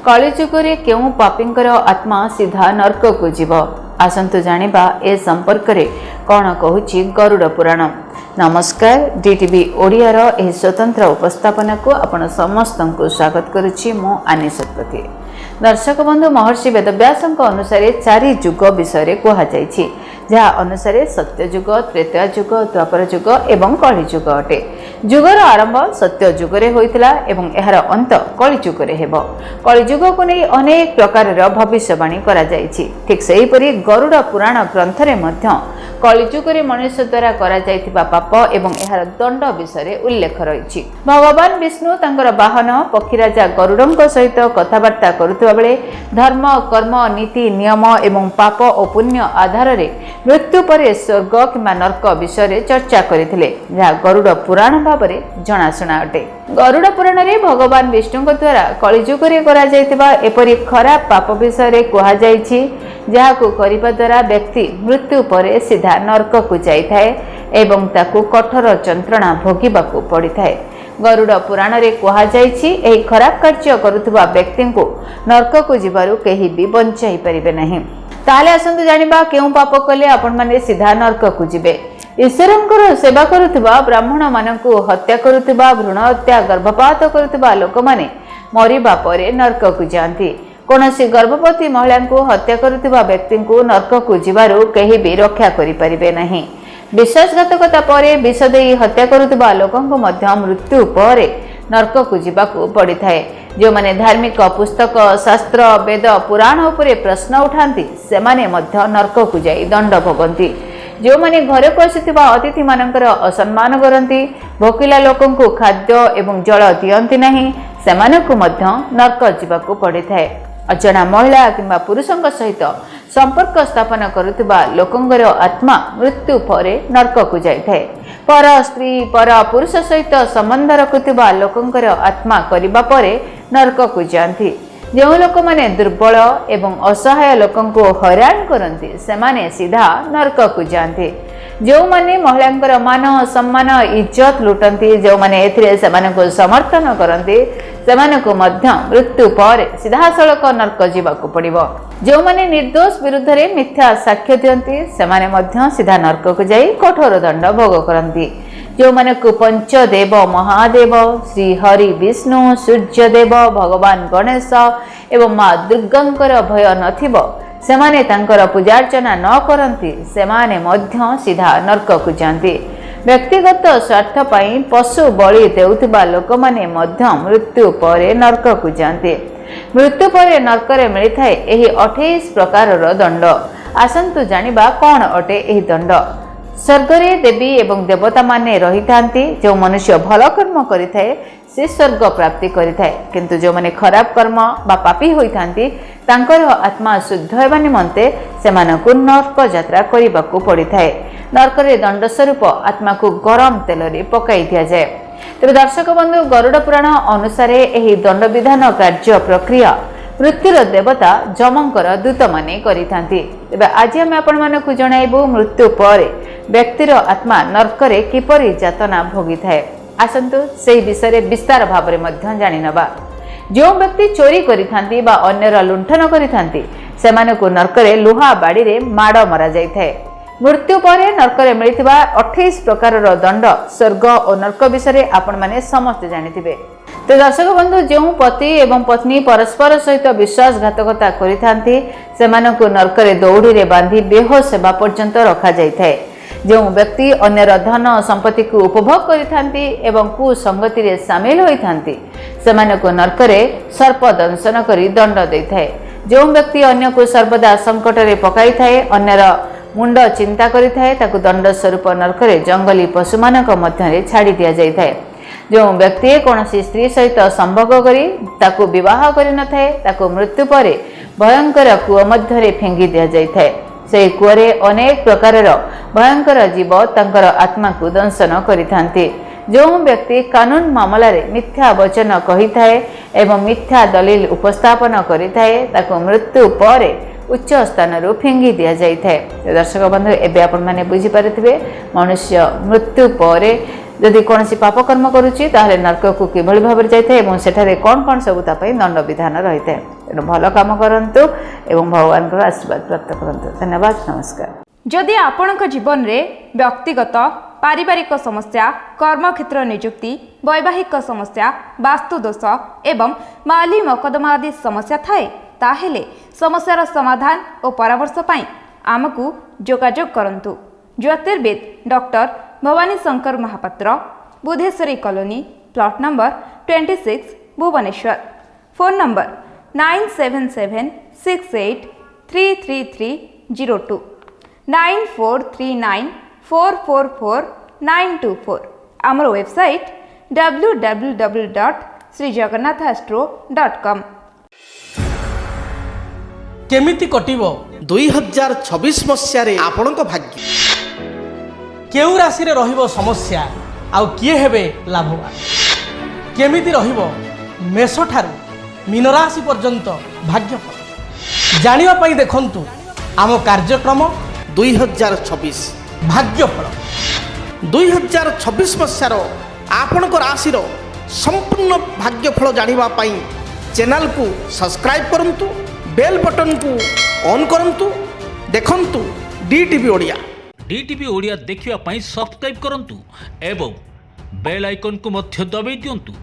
कलिजुगरे केउं पापींकर आत्मा सीधा नरक को जीव। आसंतु जानिबा ए संपर्क रे कौन कहूची गरुड़ पुराण। नमस्कार, डीटीवी ओडियार एही स्वतंत्र उपस्थापना को आपण समस्त को स्वागत करुछि। मो आनी शतपथी। दर्शक बंधु, महर्षि वेदव्यास अनुसार 4 युग विषय कह जाइछि, जहा अनुसार सत्य युग, त्रेता युग, द्वापर युग एवं कलि युग अटे। युगर आरंभ सत्य युगरे होइतिला एवं एहार अंत कलि युगरे हेबो। कलि युग को नै अनेक प्रकार भविष्यवाणी करा जाइछि। ठीक सेही परि गरुड़ पुराण ग्रंथ रे मध्य कलि युगरे मनुष्य द्वारा करा जाइतिबा पाप एवं एहार दंड विषय उल्लेख रहिछि। भगवान विष्णु तांकर वाहन पक्षीराजा गरुड़ଙ୍କ सहित कथावार्ता करुवा बेले धर्म, कर्म, नीति, नियम एवं पाप और पुण्य आधार रे मृत्यु पर स्वर्ग किंवा नरक विषय चर्चा करथिले, जहा गरुड़ पुराण भाबरे जनाशुना अटे। गरुड़ पुराण रे भगवान विष्णु द्वारा कलिजुग रे करा जाइतिबा एपरि खराब पाप विषय कहा जाइछि, जहाकु करिबा द्वारा व्यक्ति मृत्यु पर सीधा नरक को जाइथाय एवं ताकु कठोर जंत्रणा भोगिबाकु पड़िथाय। गरुड़ पुराण रे कहा जाइछि, एही खराब कार्य करुथुबा व्यक्ति को नरक को जिबारु केही भी बंचाई परिबे नहीं। ताले आसंतु जानिबा केउ पाप कले आपण माने सीधा नरक को जिबे। ईश्वरंकर सेवा करुथुबा ब्राह्मण मानकु हत्या करुथुबा, भ्रूण हत्या, गर्भपात करुथुबा लोक माने मरिबा परे नरक को जांती। कोनोसी गर्भवती महिला को हत्या करुथुबा व्यक्ति को नरक को जिबारु केही भी रक्षा करि परिबे नहीं। विश्वासघातकता परे विष देई हत्या करुथुबा लोकंको मध्य मृत्यु परे नरक को जिबाकु पड़िथाय। जो माने धार्मिक पुस्तक, शास्त्र, वेद, पुराण उपरे प्रश्न उठांती सेमाने मध्य नरक को जाई दंड भोगंती। जो माने घर को आसिथिबा अतिथि मानकर असम्मान करंती, भोकिला लोकंको खाद्य एवं जल दियंती नहीं, सेमानकु मध्य नरक जिबाकु पड़िथाय। अजना महिला किंबा पुरुषंक सहित संपर्क स्थापन करुथिबा लोकंगर आत्मा मृत्यु परे नरक को जाइथाय। पर स्त्री, पर पुरुष सहित संबंध रखुथिबा लोकंकर आत्मा करिबा परे नरक को जांती। जो लोक माने दुर्बल एवं असहाय लोकंको हैरान करंती सेमाने सीधा नरक को जांती। जो माने महिलांकर मान, सम्मान, इज्जत लुटंती, जो माने एथिरे सेमानकु समर्थन करंती सेमानकु मध्य मृत्यु पर सीधा सड़क नरक जीवाकु पड़िबो। जो माने निर्दोष विरुद्ध रे मिथ्या साक्ष्य दियंती सेमाने मध्य सीधा नरक को जाई कठोर दंड भोग करंती। जो माने को पंचदेव महादेव श्री हरि, विष्णु, सूर्यदेव, भगवान गणेश एवं माँ दुर्गांकर भय नथिबो सेमाने तांकर पूजार्चना न करंती सेमाने मध्य सीधा नरक को जांती। व्यक्तिगत स्वार्थ पाई पशु बलि देउथिबा लोक माने मध्य मृत्यु परे नरक को जांती। मृत्यु परे नरक रे मिलिथाय एही 28 प्रकारर दंड। आसंतु जानिबा कोन अटे एही दंड। स्वर्गरे देवी एवं देवता माने रही थांती। जो मनुष्य भल कर्म करिथाय से स्वर्ग प्राप्ति करिथाय, किंतु जो माने खराब कर्म बा पापी होई थांती तांकर आत्मा शुद्ध हेबा निमंते सेमानकु नरक यात्रा करिबाकु पड़िथाय। नरक रे दंड स्वरूप आत्मा को गरम तेल रे पकाई दिया जाए। तेबे दर्शक बंधु, गरुड़ पुराण अनुसार एही दंड विधान कार्य प्रक्रिया मृत्युर देवता जमंकर दूत माने करिथांती। तेबे आज आमे आपण मानकु जणाइबो मृत्यु परे व्यक्तिर आत्मा नरक रे किपरि यातना भोगिथाय। आसंतु सेही विषय विस्तार भाबरे मध्य जानि नबा। जो व्यक्ति चोरी करिथांती बा अन्यर लुंठन करिथांती सेमानकु नरक रे लुहा बाड़ी रे माड़ मरा जाइथाय। मृत्यु परे नरक रे मिलिथिबा 28 प्रकारर दंड स्वर्ग और नरक विषय आपण माने समस्त जानिथिबे। तो दर्शक बंधु, जो पति एवं पत्नी परस्पर सहित विश्वासघातकता करिथांती सेमानकु नरक रे दौड़ी रे बांधी बेहोश सेवा पर्यंत रखा जाइथाय। जो व्यक्ति अन्यर धन संपत्ति को उपभोग करिथांती एवं कुसंगति रे शामिल होइथांती सेमानकु नरक रे सर्प दंशन करी दंड दैथाय। जो व्यक्ति अन्य को सर्वदा संकट रे पकाई थाए, अन्यर मुंड चिंता करिथाय ताकु दंड स्वरूप नरक रे जंगली पशु मानक मध्य रे छाड़ी दिया जाइथाय। जो व्यक्ति कौनसी स्त्री सहित संभोग करी ताकु विवाह करि नथाय ताकु मृत्यु परे भयंकर कुआ मध्य रे फेंगी दिया जाइथाय। से कुआरे अनेक प्रकारर भयंकर जीव तांकर आत्मा को दंशन करिथांती। जो व्यक्ति कानून मामला रे मिथ्या वचन कहिथाय एवं मिथ्या दलील उपस्थापन करिथाय ताकु मृत्यु परे उच्च स्थान रू फिंगी दि जाए। दर्शक बंधु एवं आपण मैंने बुझीपारे मनुष्य मृत्यु पर जदि कौन पाप कर्म करुच्ची ताहले नरक को किभଳି भाବରେ ଯାଇଥାଏ ଏବଂ ସେଠାରେ କ'ଣ କ'ଣ ସବୁ ତା ପାଇଁ ଦଣ୍ଡ ବିଧାନ ରହିଥାଏ। ତେଣୁ ଭଲ କାମ କରନ୍ତୁ ଏବଂ ଭଗବାନଙ୍କର ଆଶୀର୍ବାଦ ପ୍ରାପ୍ତ କରନ୍ତୁ। ଧନ୍ୟବାଦ, ନମସ୍କାର। जदि आपणक जीवन रे व्यक्तिगत पारिवारिक समस्या, कर्मक्षेत्र नियुक्ति, वैवाहिक समस्या, वास्तु दोष एवं माली मकदमा आदि समस्या थाए ताहेले समस्यार समाधान और परामर्श पाई आमको जोगाजोग करंतु। ज्योतिर्वेद doctor Bhabani Shankar Mahapatra, Budheswari colony, plot number 26, Bhubaneswar. Phone number 9776833302 9439444924। आमर वेबसाइट www.srijagannathastro.com। केमिति कटिबो 2026 मसीहारे आपणक भाग्य केउ राशि रे रहिबो समस्या आउ किए हेबे लाभवान केमिति रहिबो मेष ठारू मीन राशि पर्यंत भाग्यफल जानिबा पई देखंतु आम कार्यक्रम 2026 भाग्यफल 2026 मसीहार आपणक राशिर संपूर्ण भाग्यफल जानिबा पई चैनल को सब्सक्राइब करंतु, बेल बटन को ऑन करंतु, देखंतु डीटीवी ओडिया। डीटीवी ओडिया देखिवा पई सब्सक्राइब करंतु एवं बेल आइकन को मध्य दबाई दियंतु।